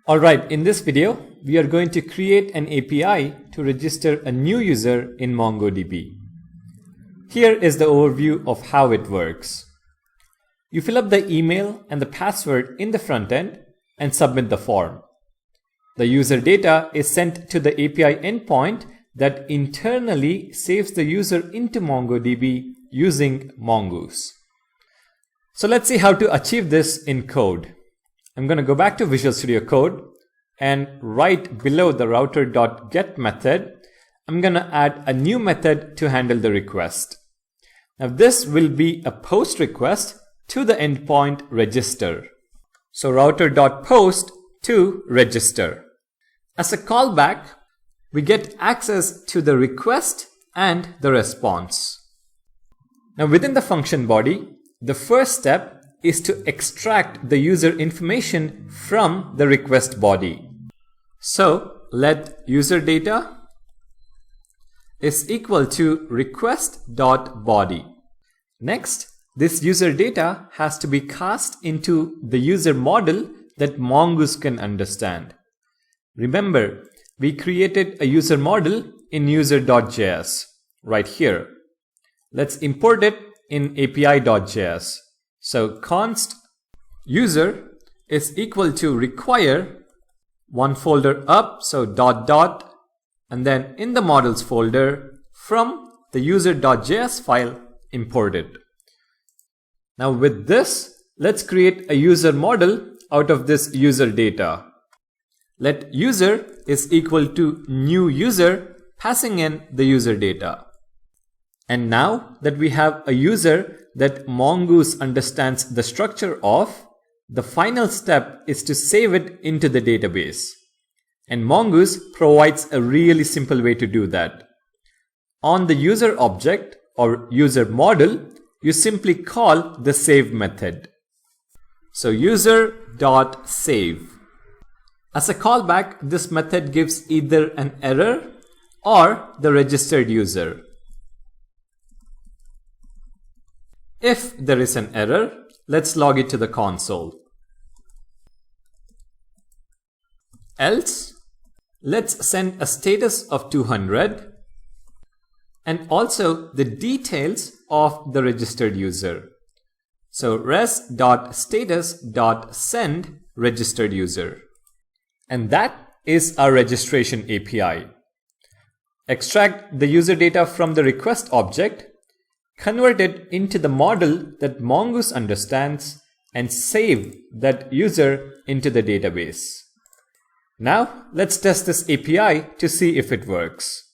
Alright, in this video, we are going to create an API to register a new user in MongoDB. Here is the overview of how it works. You fill up the email and the password in the front end and submit the form. The user data is sent to the API endpoint that internally saves the user into MongoDB using Mongoose. So let's see how to achieve this in code. I'm going to go back to Visual Studio Code, and right below the router.get method, I'm going to add a new method to handle the request. Now this will be a post request to the endpoint register. So router.post to register. As a callback, we get access to the request and the response. Now within the function body, the first step is to extract the user information from the request body. So let user data is equal to request.body. Next, this user data has to be cast into the user model that Mongoose can understand. Remember, we created a user model in user.js right here. Let's import it in api.js. So const user is equal to require one folder up, so ... and then in the models folder from the user.js file imported. Now with this, let's create a user model out of this user data. Let user is equal to new user, passing in the user data. And now that we have a user that Mongoose understands the structure of, the final step is to save it into the database. And Mongoose provides a really simple way to do that. On the user object or user model, you simply call the save method. So user.save. As a callback, this method gives either an error or the registered user. If there is an error, let's log it to the console. Else, let's send a status of 200 and also the details of the registered user. So res.status.send registered user. And that is our registration API. Extract the user data from the request object, convert it into the model that Mongoose understands, and save that user into the database. Now let's test this API to see if it works.